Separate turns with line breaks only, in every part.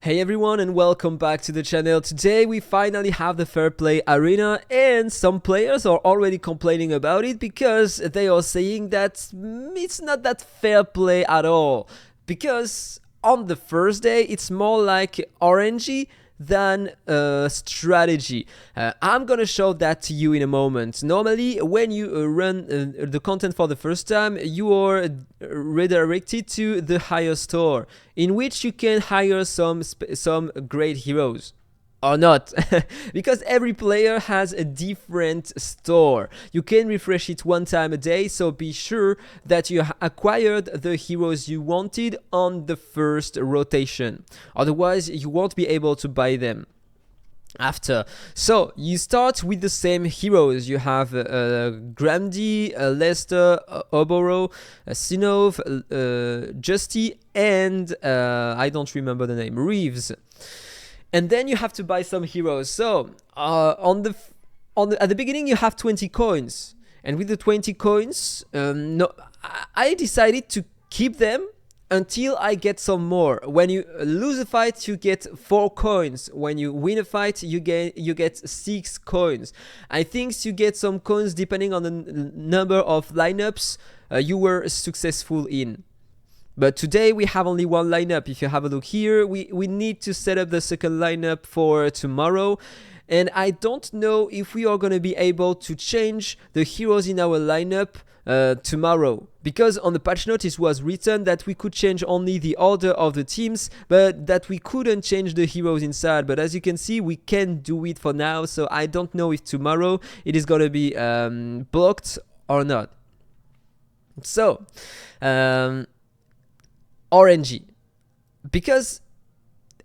Hey everyone and welcome back to the channel. Today we finally have the fair play arena, and some players are already complaining about it because they are saying that it's not that fair play at all, because on the first day it's more like RNG than strategy. I'm gonna show that to you in a moment. Normally when you run the content for the first time, you are redirected to the higher store, in which you can hire some great heroes. Or not, because every player has a different store. You can refresh it one time a day, so be sure that you acquired the heroes you wanted on the first rotation. Otherwise, you won't be able to buy them after. So you start with the same heroes. You have Grandy, Lester, Oboro, Sinov, Justy, and I don't remember the name, Reeves. And then you have to buy some heroes. So at the beginning you have 20 coins, and with the 20 coins, I decided to keep them until I get some more. When you lose a fight, you get 4 coins. When you win a fight, you get 6 coins. I think you get some coins depending on the number of lineups you were successful in. But today we have only one lineup. If you have a look here, we need to set up the second lineup for tomorrow. And I don't know if we are going to be able to change the heroes in our lineup tomorrow. Because on the patch note it was written that we could change only the order of the teams, but that we couldn't change the heroes inside. But as you can see, we can do it for now. So I don't know if tomorrow it is going to be blocked or not. So RNG, because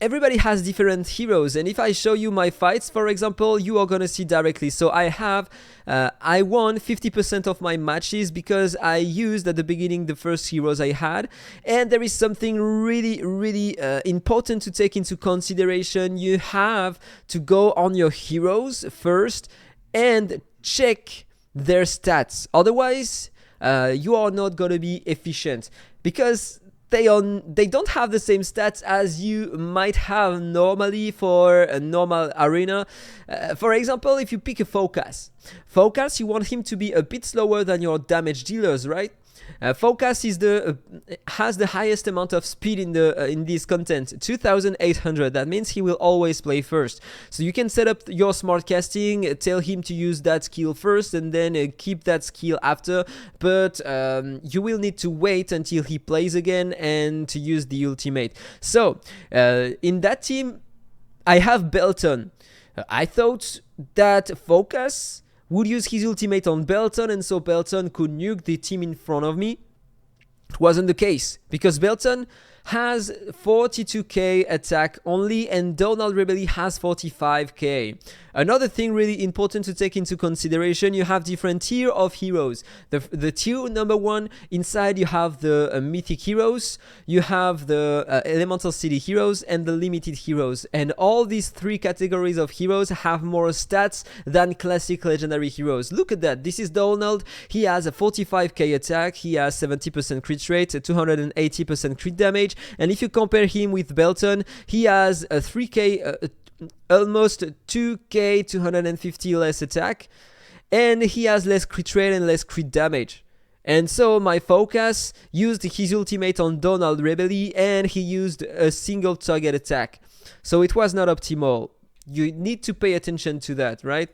everybody has different heroes, and if I show you my fights, for example, you are gonna see directly. So I won 50% of my matches because I used at the beginning the first heroes I had. And there is something really important to take into consideration. You have to go on your heroes first and check their stats, otherwise you are not gonna be efficient, because they don't have the same stats as you might have normally for a normal arena. For example, if you pick a Focus, you want him to be a bit slower than your damage dealers, right? Focus is has the highest amount of speed in this content, 2800. That means he will always play first. So you can set up your smart casting, tell him to use that skill first, and then keep that skill after. But you will need to wait until he plays again and to use the ultimate. So in that team, I have Belton. I thought that Focus would use his ultimate on Belton, and so Belton could nuke the team in front of me. It wasn't the case, because Belton has 42k attack only, and Donald Rebelli has 45k. Another thing really important to take into consideration, you have different tier of heroes. The tier number 1, inside you have the mythic heroes, you have the elemental city heroes, and the limited heroes. And all these 3 categories of heroes have more stats than classic legendary heroes. Look at that. This is Donald. He has a 45k attack, he has 70% crit rate, 280% crit damage. And if you compare him with Belton, he has a 3k, almost 2k, 250 less attack, and he has less crit rate and less crit damage. And so my Focus used his ultimate on Donald Rebelli, and he used a single target attack. So it was not optimal. You need to pay attention to that, right?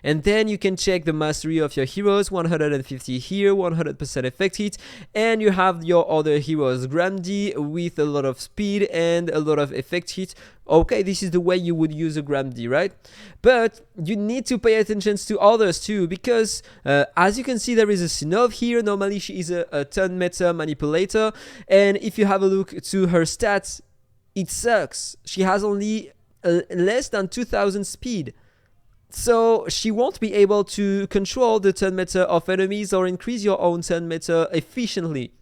And then you can check the mastery of your heroes, 150 here, 100% effect hit, and you have your other heroes, Grandy with a lot of speed and a lot of effect hit. Okay, this is the way you would use a Grandy, right? But you need to pay attention to others too, because as you can see, there is a Sinov here. Normally she is a turn meta manipulator, and if you have a look to her stats, it sucks. She has only less than 2000 speed. So she won't be able to control the turn meta of enemies or increase your own turn meta efficiently.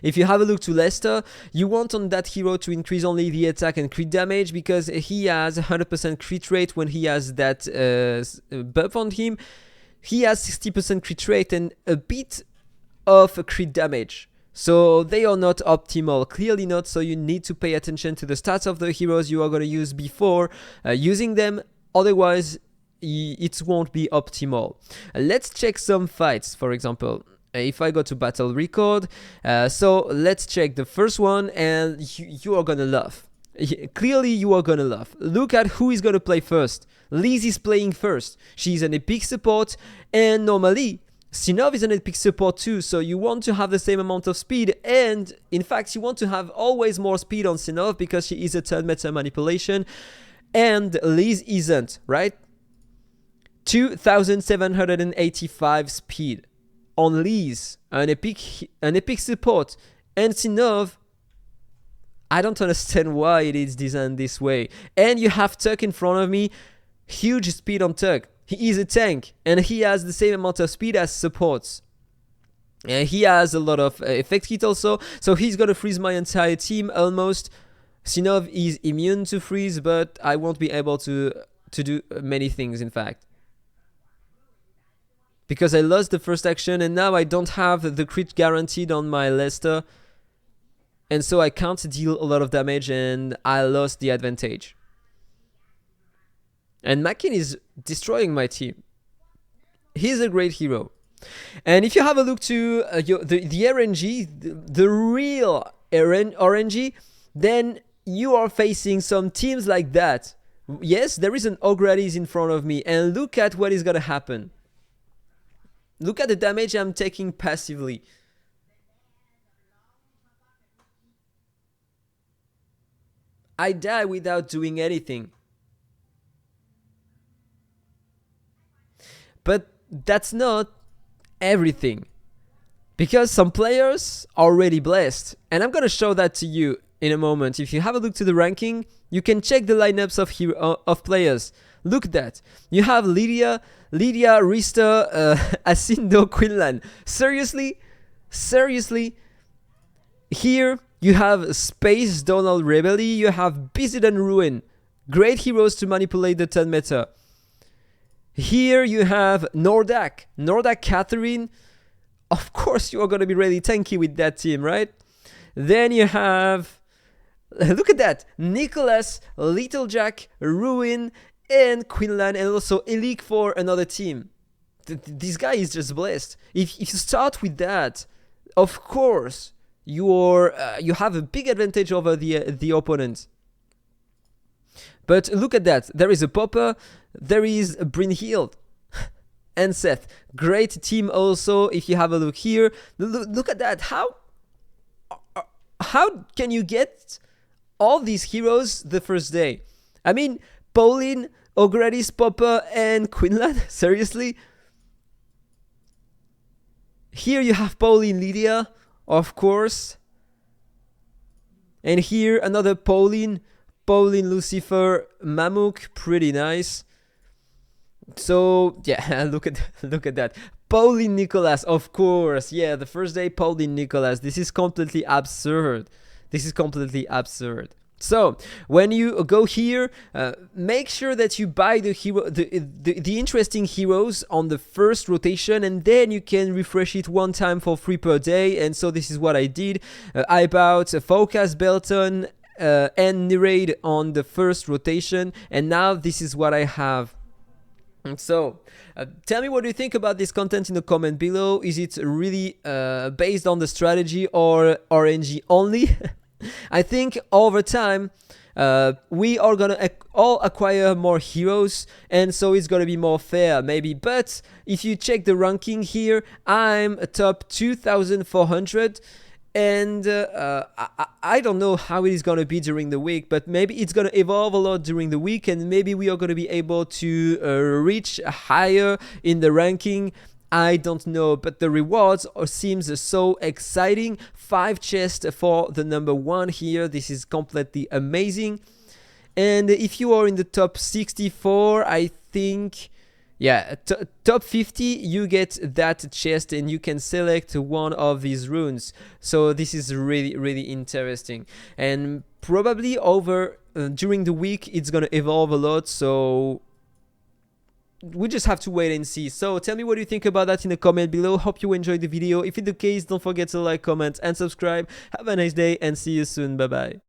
If you have a look to Lester, you want on that hero to increase only the attack and crit damage, because he has 100% crit rate when he has that buff on him. He has 60% crit rate and a bit of crit damage. So they are not optimal, clearly not. So you need to pay attention to the stats of the heroes you are going to use before using them. Otherwise, it won't be optimal. Let's check some fights, for example. If I go to battle record, so let's check the first one, and you are going to laugh. Clearly, you are going to laugh. Look at who is going to play first. Liz is playing first. She's an epic support, and normally, Sinov is an epic support too, so you want to have the same amount of speed, and in fact you want to have always more speed on Sinov because she is a turn meta manipulation, and Liz isn't, right? 2785 speed on Liz, an epic support, and Sinov, I don't understand why it is designed this way. And you have Tuck in front of me, huge speed on Tuck. He is a tank, and he has the same amount of speed as supports. He has a lot of effect kit also, so he's gonna freeze my entire team almost. Sinov is immune to freeze, but I won't be able to do many things, in fact. Because I lost the first action, and now I don't have the crit guaranteed on my Lester. And so I can't deal a lot of damage, and I lost the advantage. And Makin is destroying my team. He's a great hero. And if you have a look to the RNG, the real RNG, then you are facing some teams like that. Yes, there is an Ogradis in front of me, and look at what is going to happen. Look at the damage I'm taking passively. I die without doing anything. But that's not everything, because some players are already blessed, and I'm gonna show that to you in a moment. If you have a look to the ranking, you can check the lineups of players. Look at that. You have Lydia, Rista, Asindo, Quinlan. Seriously? Here you have Space, Donald, Rebelli. You have Bizid and Ruin. Great heroes to manipulate the turn meta. Here you have Nordak, Catherine. Of course you are going to be really tanky with that team, right? Then you have, look at that, Nicholas, Little Jack, Ruin, and Quinlan, and also Elik for another team. This guy is just blessed. If you start with that, of course you have a big advantage over the opponent. But look at that. There is a Popper, there is a Brynhild, and Seth. Great team also. If you have a look here, look at that. How can you get all these heroes the first day? I mean, Pauline, Ogradis, Popper, and Quinlan. Seriously? Here you have Pauline, Lydia, of course. And here another Pauline, Lucifer, Mamuk, pretty nice. So yeah, look at that. Pauline Nicholas, of course. Yeah, the first day Pauline Nicholas. This is completely absurd. So when you go here, make sure that you buy the interesting heroes on the first rotation, and then you can refresh it one time for free per day. And so this is what I did. I bought Focus, Belton, and Nereid on the first rotation, and now this is what I have. So tell me what you think about this content in the comment below. Is it really based on the strategy or RNG only? I think over time we are gonna all acquire more heroes, and so it's gonna be more fair maybe. But if you check the ranking here, I'm top 2400. And I don't know how it is going to be during the week, but maybe it's going to evolve a lot during the week, and maybe we are going to be able to reach higher in the ranking. I don't know, but the rewards seems so exciting. 5 chests for the number 1 here. This is completely amazing. And if you are in the top 64, I think... yeah, top 50, you get that chest, and you can select one of these runes. So this is really interesting, and probably over during the week it's gonna evolve a lot. So we just have to wait and see. So tell me what you think about that in the comment below. Hope you enjoyed the video. If it's the case, don't forget to like, comment, and subscribe. Have a nice day and see you soon. Bye bye.